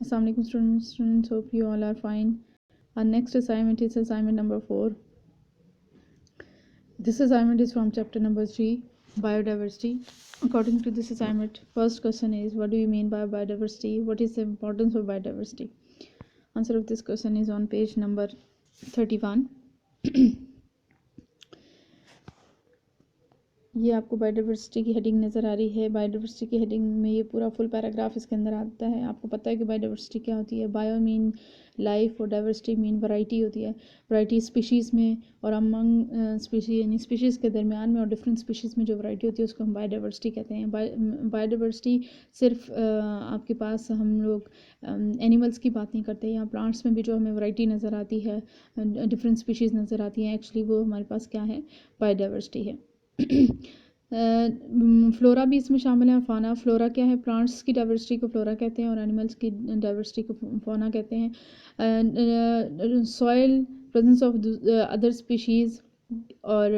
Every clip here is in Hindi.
Assalamu alaikum students, hope you all are fine. Our next assignment is assignment number 4. This assignment is from chapter number 3, biodiversity. According to this assignment, first question is, what do you mean by biodiversity? What is the importance of biodiversity? Answer of this question is on page number 31. ये आपको बायोडाइवर्सिटी की हेडिंग नज़र आ रही है। बायोडाइवर्सिटी की हेडिंग में ये पूरा फुल पैराग्राफ इसके अंदर आता है। आपको पता है कि बायोडाइवर्सिटी क्या होती है। बायो मीन लाइफ और डाइवर्सिटी मीन वैरायटी होती है। वैरायटी स्पीशीज़ में और अमंग स्पीशीज यानी स्पीशीज़ के दरमियान में और डिफरेंट स्पीशीज़ में जो वैरायटी होती है उसको हम बायोडाइवर्सिटी कहते हैं। बायोडाइवर्सिटी सिर्फ आपके पास हम लोग एनिमल्स की बात नहीं करते, यहाँ प्लांट्स में भी जो हमें वैरायटी नज़र आती है, डिफरेंट स्पीशीज़ नज़र आती हैं, एक्चुअली वो हमारे पास क्या है, बायोडाइवर्सिटी है। फ्लोरा भी इसमें शामिल है और फाना। फ्लोरा क्या है, प्लांट्स की डाइवर्सिटी को फ्लोरा कहते हैं और एनिमल्स की डाइवर्सिटी को फाना कहते हैं। Soil, presence of other species और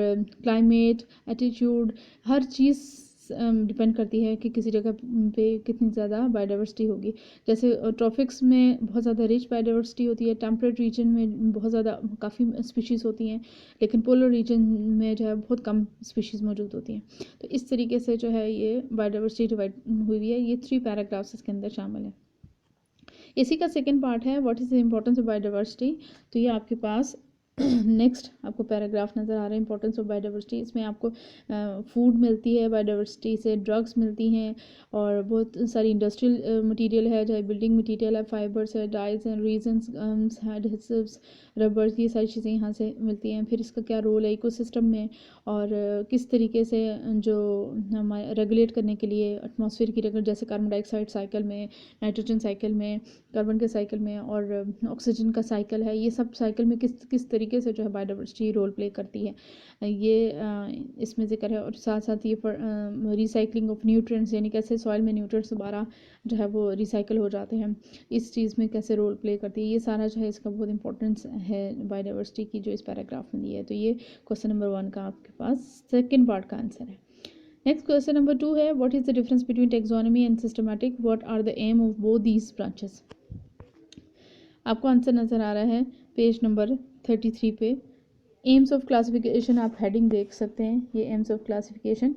क्लाइमेट, एटीट्यूड, हर चीज़ डिपेंड करती है कि किसी जगह पे कितनी ज़्यादा बायोडाइवर्सिटी होगी। जैसे ट्रॉपिक्स में बहुत ज़्यादा रिच बायोडाइवर्सिटी होती है, टेम्परेट रीजन में बहुत ज़्यादा काफ़ी स्पीशीज़ होती हैं, लेकिन पोलर रीजन में जो है बहुत कम स्पीशीज़ मौजूद होती हैं। तो इस तरीके से जो है ये बायोडाइवर्सिटी डिवाइड हुई हुई है। ये 3 पैराग्राफ्स इसके अंदर शामिल है। इसी का सेकेंड पार्ट है, what is the importance of biodiversity. तो ये आपके पास नेक्स्ट आपको पैराग्राफ नज़र आ रहा है, इंपॉर्टेंस ऑफ बायोडाइवर्सिटी। इसमें आपको फूड मिलती है बायोडाइवर्सिटी से, ड्रग्स मिलती हैं और बहुत सारी इंडस्ट्रियल मटेरियल है, चाहे बिल्डिंग मटेरियल है, फाइबर्स है, dyes and resins, adhesives, rubbers, ये सारी चीज़ें यहाँ से मिलती हैं। फिर इसका क्या रोल है इकोसिस्टम में और किस तरीके से जो हमारे रेगुलेट करने के लिए एटमॉस्फेयर की रेगुलेट, जैसे कार्बन डाइऑक्साइड साइकिल में, नाइट्रोजन साइकिल में, कार्बन के साइकिल में और ऑक्सीजन का साइकिल है, ये सब साइकिल में किस तरीके से जो है बायोडाइवर्सिटी रोल प्ले करती है, ये इसमें जिक्र है। और साथ साथ ये रिसाइकलिंग ऑफ न्यूट्रिएंट्स, यानी कैसे सॉइल में न्यूट्रिएंट्स दोबारा जो है वो रिसाइकल हो जाते हैं, इस चीज़ में कैसे रोल प्ले करती है, ये सारा जो है इसका बहुत इंपॉर्टेंस है बायोडाइवर्सिटी की जो इस पैराग्राफ में दी है। तो ये क्वेश्चन नंबर 1 का आपके पास सेकेंड पार्ट का आंसर है। नेक्स्ट क्वेश्चन नंबर 2 है, what is the difference between taxonomy and systematic, what are the aim of both these branches. आपको आंसर नज़र आ रहा है पेज नंबर 33 पे। एम्स ऑफ क्लासिफिकेशन आप हेडिंग देख सकते हैं, ये एम्स ऑफ क्लासिफिकेशन।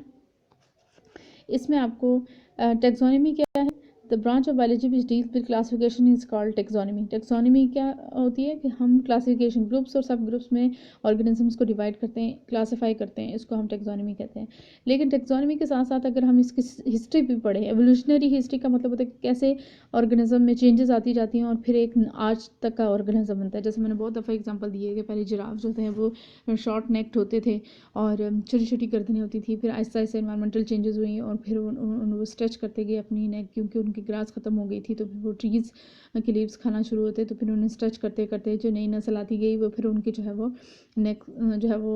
इसमें आपको टेक्सोनॉमी क्या है, the branch of biology which deals with classification is called taxonomy. Taxonomy क्या होती है कि हम क्लासिफिकेशन ग्रुप्स और सब ग्रुप्स में ऑर्गेनिजम्स को डिवाइड करते हैं, क्लासीफाई करते हैं, इसको हम टेक्सोनॉमी कहते हैं। लेकिन टेक्सोनॉमी के साथ साथ अगर हम इसकी हिस्ट्री भी पढ़ें, एवोल्यूशनरी हिस्ट्री का मतलब होता है कि कैसे ऑर्गेनिज्म में चेंजेस आती जाती हैं और फिर एक आज तक का ऑर्गेनिज्म बनता है। जैसे मैंने बहुत दफ़ा एग्जांपल दी है कि पहले जिराफ जो थे वो शॉर्ट नेक्ड होते थे और छोटी छोटी गर्दनें होती थी, फिर आहिस्ता आहिस्ता इन्वायरमेंटल चेंजेस हुई और फिर वो स्ट्रेच करते गए अपनी नेक, क्योंकि उनकी ग्रास ख़त्म हो गई थी तो फिर वो ट्रीज़ के लीव्स खाना शुरू होते, तो फिर उन्हें स्ट्रेच करते करते जो नई नस्ल आती गई वो फिर उनकी जो है वो नेक जो है वो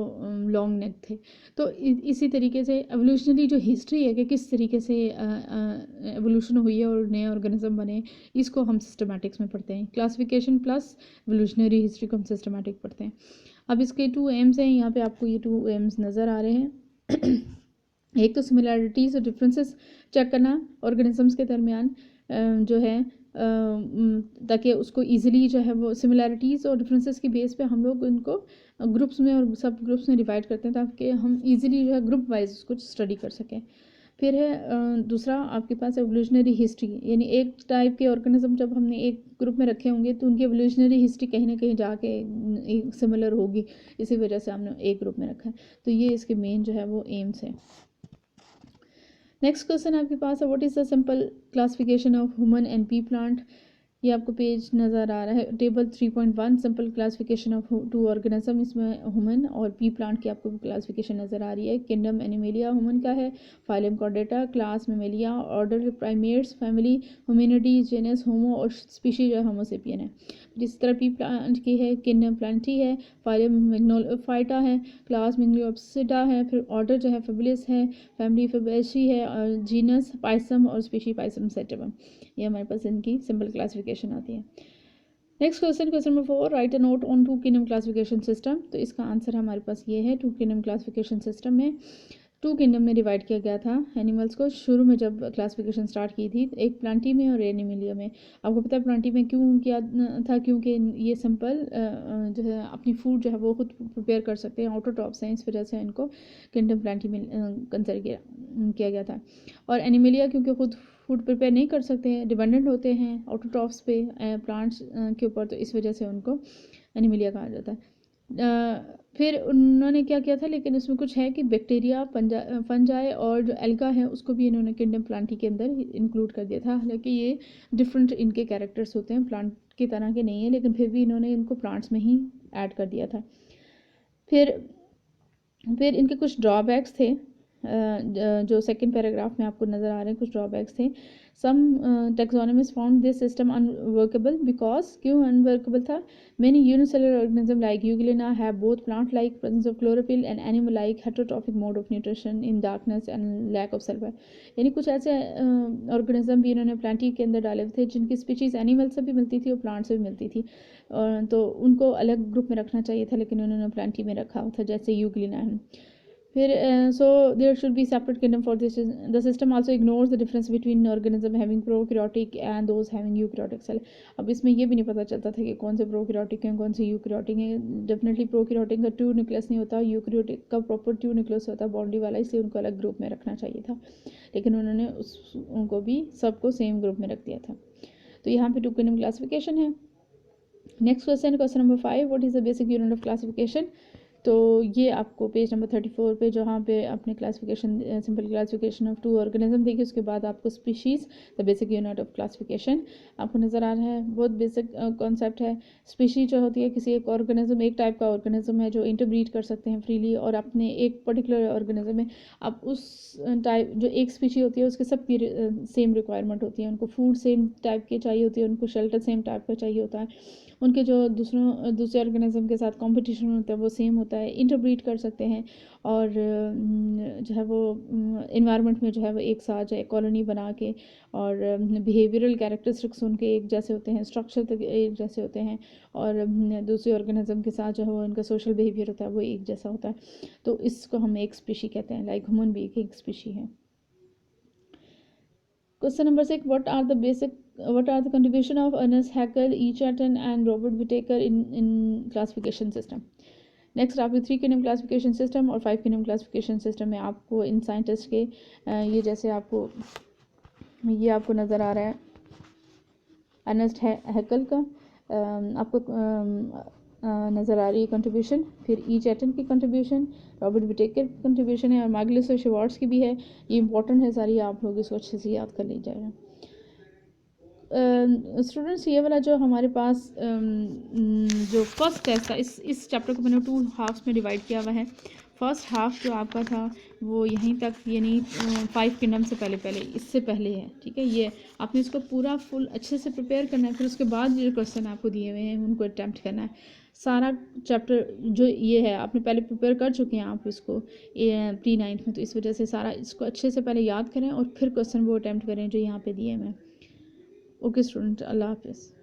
लॉन्ग नेक थे। तो इसी तरीके से एवोल्यूशनरी जो हिस्ट्री है कि किस तरीके से एवोल्यूशन हुई है और नए ऑर्गेनिज्म बने, इसको हम सिस्टमैटिक्स में पढ़ते हैं। क्लासिफिकेशन प्लस एवोल्यूशनरी हिस्ट्री को हम सिस्टमैटिक पढ़ते हैं। अब इसके 2 एम्स हैं, यहाँ पे आपको ये 2 एम्स नज़र आ रहे हैं। एक तो सिमिलैरिटीज़ और डिफरेंसेस चेक करना ऑर्गेनिजम्स के दरमियान जो है, ताकि उसको इजीली जो है वो सिमिलैरिटीज़ और डिफरेंसेस की बेस पे हम लोग उनको ग्रुप्स में और सब ग्रुप्स में डिवाइड करते हैं ताकि हम इजीली जो है ग्रुप वाइज उसको स्टडी कर सकें। फिर है दूसरा आपके पास एवोल्यूशनरी हिस्ट्री, यानी एक टाइप के ऑर्गेनिज्म जब हमने एक ग्रुप में रखे होंगे तो उनकी एवोल्यूशनरी हिस्ट्री कहीं ना कहीं जाके सिमिलर होगी, इसी वजह से हमने एक ग्रुप में रखा है। तो ये इसके मेन जो है वो एम्स है। नेक्स्ट क्वेश्चन आपके पास है, what is the simple classification of human and P plant. ये आपको पेज नज़र आ रहा है, table 3.1 simple classification of 2 organism, इसमें ह्यूमन और पी प्लांट की आपको क्लासिफिकेशन नज़र आ रही है। किंगडम एनिमेलिया ह्यूमन का है, phylum Chordata, class Mammalia, order Primates, family Hominidae, genus Homo और स्पीशीज जो होमोसेपियन है। जिस तरह पी प्लांट की है, किंगडम प्लांटी है, फाइलम मैग्नोफाइटा है, क्लास मिंगलियोप्सिडा है, फिर ऑर्डर जो है फेबुलस है, फैमिली फेबेशी है और जीनस पाइसम और स्पीशी पाइसम सेटम। ये हमारे पास इनकी सिंपल क्लासिफिकेशन आती है। Next question, question number 4, right a note on 2 kingdom classification system. तो इसका आंसर हमारे पास ये है, 2 किंगडम क्लासिफिकेशन सिस्टम में 2 किंगडम में डिवाइड किया गया था एनिमल्स को शुरू में जब क्लासिफिकेशन स्टार्ट की थी, एक प्लांटी में और एनिमिलिया में। आपको पता है प्लांटी में क्यों किया था, क्योंकि ये सिंपल जो है अपनी फूड जो है वो खुद प्रिपेयर कर सकते हैं, ऑटोट्रॉप्स हैं, इस वजह से इनको किंगडम प्लांटी में कंसिडर किया गया था। और एनिमिलिया क्योंकि खुद फूड प्रिपेयर नहीं कर सकते हैं, डिपेंडेंट होते हैं ऑटोट्रॉप्स पे, प्लांट्स के ऊपर, तो इस वजह से उनको एनिमिलिया कहा जाता है। फिर उन्होंने क्या किया था, लेकिन उसमें कुछ है कि बैक्टीरिया, फंजाई और जो एल्गा है उसको भी इन्होंने किंगडम प्लांटी के अंदर इंक्लूड कर दिया था। हालांकि ये डिफरेंट इनके कैरेक्टर्स होते हैं, प्लांट की तरह के नहीं है, लेकिन फिर भी इन्होंने इनको प्लांट्स में ही ऐड कर दिया था। फिर इनके कुछ ड्रॉबैक्स थे, जो सेकंड पैराग्राफ में आपको नज़र आ रहे हैं, कुछ ड्रॉबैक्स थे। Some taxonomist found this system unworkable because, क्यों अनवर्केबल था, many unicellular organism like Euglena have both plant like presence of chlorophyll and animal like heterotrophic mode of nutrition in darkness and lack of sulphur. यानी कुछ ऐसे ऑर्गेनिज्म भी इन्होंने प्लांटी के अंदर डाले थे जिनकी स्पीशीज एनिमल से भी मिलती थी और प्लांट से भी मिलती थी, तो उनको अलग ग्रुप में रखना चाहिए था, लेकिन उन्होंने प्लांटी में रखा था, जैसे यूग्लिना है। फिर so there should be separate kingdom for this. The system also ignores the difference between organism having prokaryotic and those having eukaryotic cell. अब इसमें ये भी नहीं पता चलता था कि कौन से प्रोकैरियोटिक हैं, कौन से यूकैरियोटिक हैं। डेफिनेटली प्रोकैरियोटिक का ट्रू न्यूक्लियस नहीं होता, यूकैरियोटिक का प्रॉपर ट्रू न्यूक्लियस होता है बाउंड्री वाला, इसलिए उनको अलग ग्रुप में रखना चाहिए था, लेकिन उन्होंने उनको भी सबको सेम ग्रुप में रख दिया था। तो यहाँ पे 2 किंगडम क्लासिफिकेशन है। Next question, question number 5, what is the basic unit of classification. तो ये आपको पेज नंबर 34 पे जहाँ पे अपने classification, simple classification of 2 organism देखिए, उसके बाद आपको species, the basic unit of classification आपको नज़र आ रहा है। बहुत बेसिक कॉन्सेप्ट है। स्पीशीज जो होती है किसी एक ऑर्गेनिज्म, एक टाइप का ऑर्गेनिज्म है जो इंटरब्रीड कर सकते हैं फ्रीली, और अपने एक पर्टिकुलर ऑर्गेनिज्म में आप उस टाइप, जो एक स्पीशी होती है उसके सबकी सेम रिक्वायरमेंट होती है, उनको फूड सेम टाइप की चाहिए होती है, उनको शेल्टर सेम टाइप का चाहिए होता है, उनके जो दूसरे ऑर्गेनिज्म के साथ कंपटीशन होता है वो सेम होता है, इंटरब्रीड कर सकते हैं, और जो है वो इन्वायरमेंट में जो है वो एक साथ जो है कॉलोनी बना के, और बिहेवियरल कैरेक्टरिस्टिक्स उनके एक जैसे होते हैं, स्ट्रक्चर तक एक जैसे होते हैं, और दूसरे ऑर्गेनिज्म के साथ जो है वो उनका सोशल बिहेवियर होता है वो एक जैसा होता है, तो इसको हम एक स्पीशी कहते हैं, लाइक ह्यूमन बीइंग एक स्पीशी है। Question number 6. What are the contribution of Ernest Haeckel, E. Chatton and Robert Whittaker in classification system? Next आपके 3 किंगडम क्लासिफिकेशन सिस्टम और 5 किंगडम क्लासिफिकेशन सिस्टम में आपको इन साइंटिस्ट के ये जैसे आपको नज़र आ रहा है, अर्नेस्ट हैकल का आपको नज़र आ रही है कंट्रीब्यूशन, फिर ई चैटन की कंट्रीब्यूशन, रॉबर्ट विटेकर की कंट्रीब्यूशन है, और मार्गलिस और शिवार्ट्स की भी है। ये इंपॉर्टेंट है सारी, आप लोग इसको अच्छे से याद कर लीजिएगा। स्टूडेंट्स ये वाला जो हमारे पास जो फर्स्ट टेस्ट था, इस चैप्टर को मैंने 2 हाफ्स में डिवाइड किया हुआ है। फर्स्ट हाफ जो आपका था वो यहीं तक, यानी 5 किंगडम से पहले इससे पहले है, ठीक है। ये आपने इसको पूरा फुल अच्छे से प्रिपेयर करना है, फिर उसके बाद जो क्वेश्चन आपको दिए हुए हैं उनको अटैम्प्ट करना है। सारा चैप्टर जो ये है आपने पहले प्रिपेयर कर चुके हैं आप इसको प्री-9 में, तो इस वजह से सारा इसको अच्छे से पहले याद करें और फिर क्वेश्चन वो अटैम्प्ट करें जो यहाँ पे दिए हैं। ओके स्टूडेंट, अल्लाह हाफिज़।